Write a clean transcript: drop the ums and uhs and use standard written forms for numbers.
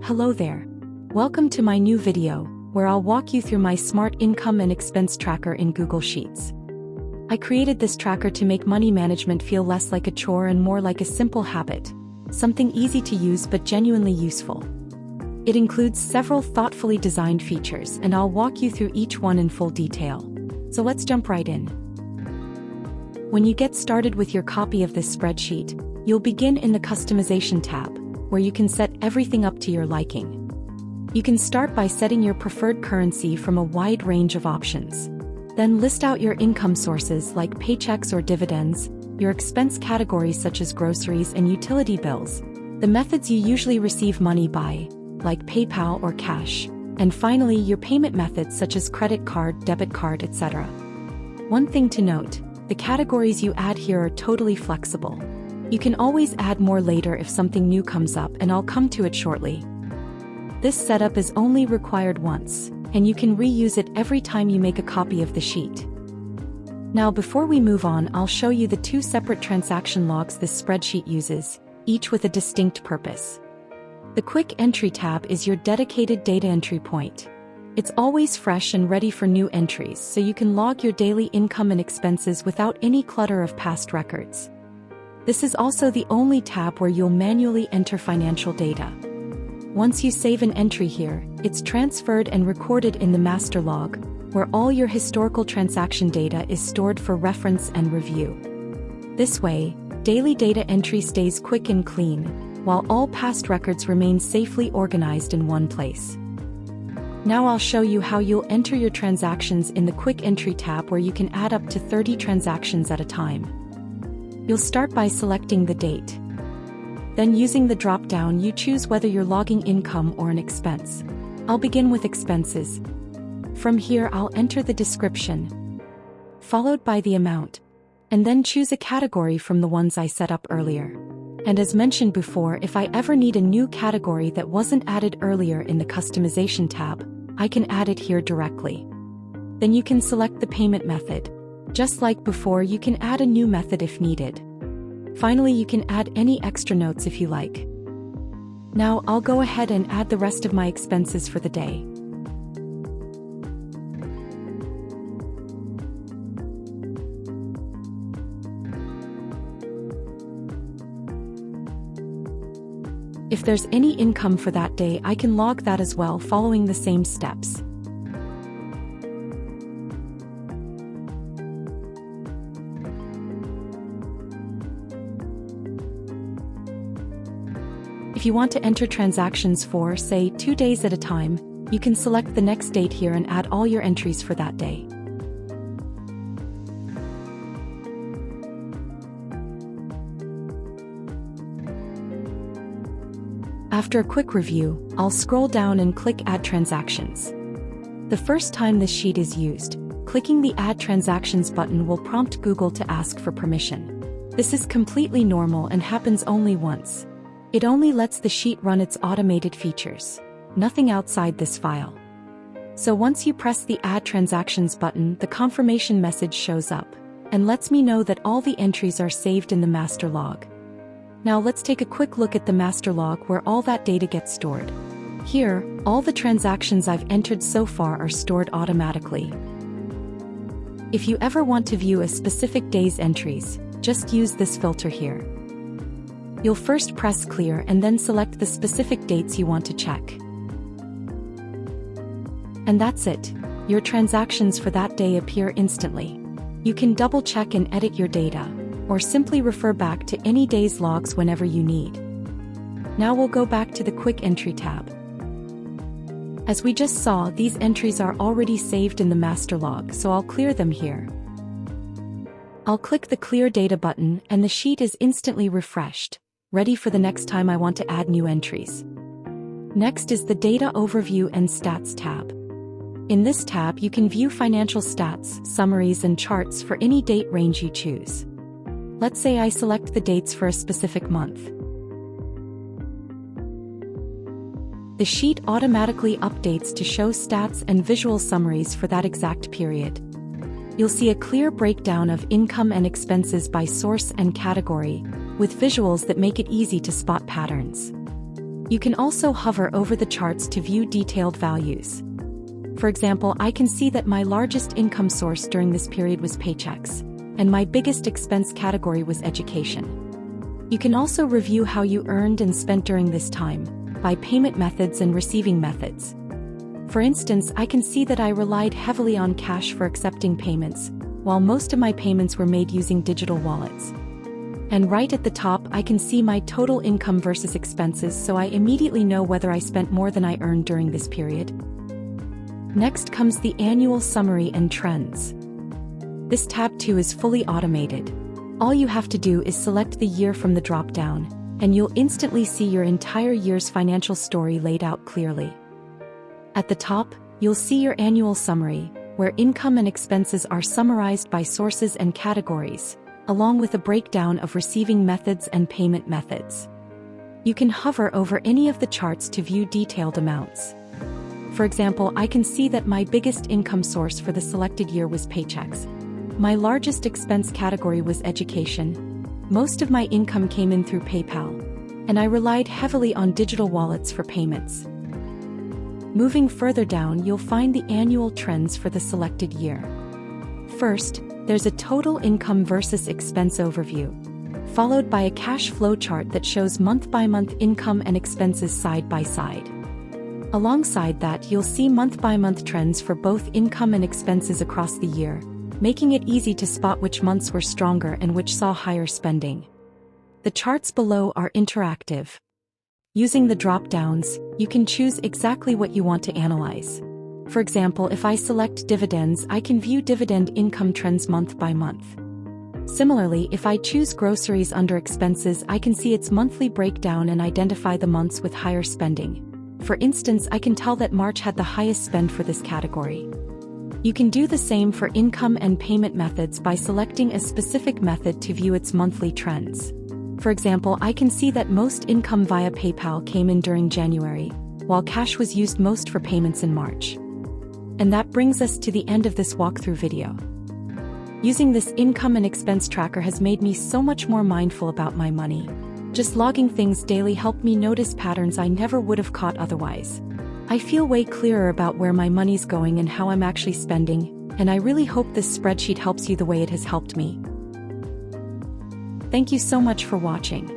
Hello there. Welcome to my new video, where I'll walk you through my smart income and expense tracker in Google Sheets. I created this tracker to make money management feel less like a chore and more like a simple habit, something easy to use but genuinely useful. It includes several thoughtfully designed features, and I'll walk you through each one in full detail. So let's jump right in. When you get started with your copy of this spreadsheet, you'll begin in the Customization tab, where you can set everything up to your liking. You can start by setting your preferred currency from a wide range of options. Then list out your income sources like paychecks or dividends, your expense categories such as groceries and utility bills, the methods you usually receive money by, like PayPal or cash, and finally your payment methods such as credit card, debit card, etc. One thing to note, the categories you add here are totally flexible. You can always add more later if something new comes up, and I'll come to it shortly. This setup is only required once, and you can reuse it every time you make a copy of the sheet. Now before we move on, I'll show you the two separate transaction logs this spreadsheet uses, each with a distinct purpose. The Quick Entry tab is your dedicated data entry point. It's always fresh and ready for new entries, so you can log your daily income and expenses without any clutter of past records. This is also the only tab where you'll manually enter financial data. Once you save an entry here, it's transferred and recorded in the master log, where all your historical transaction data is stored for reference and review. This way, daily data entry stays quick and clean, while all past records remain safely organized in one place. Now I'll show you how you'll enter your transactions in the Quick Entry tab, where you can add up to 30 transactions at a time. You'll start by selecting the date. Then using the drop-down, you choose whether you're logging income or an expense. I'll begin with expenses. From here I'll enter the description, followed by the amount, and then choose a category from the ones I set up earlier. And as mentioned before, if I ever need a new category that wasn't added earlier in the Customization tab, I can add it here directly. Then you can select the payment method. Just like before, you can add a new method if needed. Finally, you can add any extra notes if you like. Now I'll go ahead and add the rest of my expenses for the day. If there's any income for that day, I can log that as well, following the same steps. If you want to enter transactions for, say, 2 days at a time, you can select the next date here and add all your entries for that day. After a quick review, I'll scroll down and click Add Transactions. The first time this sheet is used, clicking the Add Transactions button will prompt Google to ask for permission. This is completely normal and happens only once. It only lets the sheet run its automated features, nothing outside this file. So once you press the Add Transactions button, the confirmation message shows up and lets me know that all the entries are saved in the master log. Now let's take a quick look at the master log, where all that data gets stored. Here, all the transactions I've entered so far are stored automatically. If you ever want to view a specific day's entries, just use this filter here. You'll first press Clear and then select the specific dates you want to check. And that's it. Your transactions for that day appear instantly. You can double-check and edit your data, or simply refer back to any day's logs whenever you need. Now we'll go back to the Quick Entry tab. As we just saw, these entries are already saved in the master log, so I'll clear them here. I'll click the Clear Data button and the sheet is instantly refreshed, ready for the next time I want to add new entries. Next is the Data Overview and Stats tab. In this tab you can view financial stats, summaries and charts for any date range you choose. Let's say I select the dates for a specific month. The sheet automatically updates to show stats and visual summaries for that exact period. You'll see a clear breakdown of income and expenses by source and category, with visuals that make it easy to spot patterns. You can also hover over the charts to view detailed values. For example, I can see that my largest income source during this period was paychecks, and my biggest expense category was education. You can also review how you earned and spent during this time, by payment methods and receiving methods. For instance, I can see that I relied heavily on cash for accepting payments, while most of my payments were made using digital wallets. And right at the top, I can see my total income versus expenses, so I immediately know whether I spent more than I earned during this period. Next comes the annual summary and trends. This tab too is fully automated. All you have to do is select the year from the drop-down, and you'll instantly see your entire year's financial story laid out clearly. At the top, you'll see your annual summary, where income and expenses are summarized by sources and categories, along with a breakdown of receiving methods and payment methods. You can hover over any of the charts to view detailed amounts. For example, I can see that my biggest income source for the selected year was paychecks. My largest expense category was education. Most of my income came in through PayPal, and I relied heavily on digital wallets for payments. Moving further down, you'll find the annual trends for the selected year. First, there's a total income versus expense overview, followed by a cash flow chart that shows month-by-month income and expenses side by side. Alongside that, you'll see month-by-month trends for both income and expenses across the year, making it easy to spot which months were stronger and which saw higher spending. The charts below are interactive. Using the drop-downs, you can choose exactly what you want to analyze. For example, if I select dividends, I can view dividend income trends month by month. Similarly, if I choose groceries under expenses, I can see its monthly breakdown and identify the months with higher spending. For instance, I can tell that March had the highest spend for this category. You can do the same for income and payment methods by selecting a specific method to view its monthly trends. For example, I can see that most income via PayPal came in during January, while cash was used most for payments in March. And that brings us to the end of this walkthrough video. Using this income and expense tracker has made me so much more mindful about my money. Just logging things daily helped me notice patterns I never would have caught otherwise. I feel way clearer about where my money's going and how I'm actually spending, and I really hope this spreadsheet helps you the way it has helped me. Thank you so much for watching.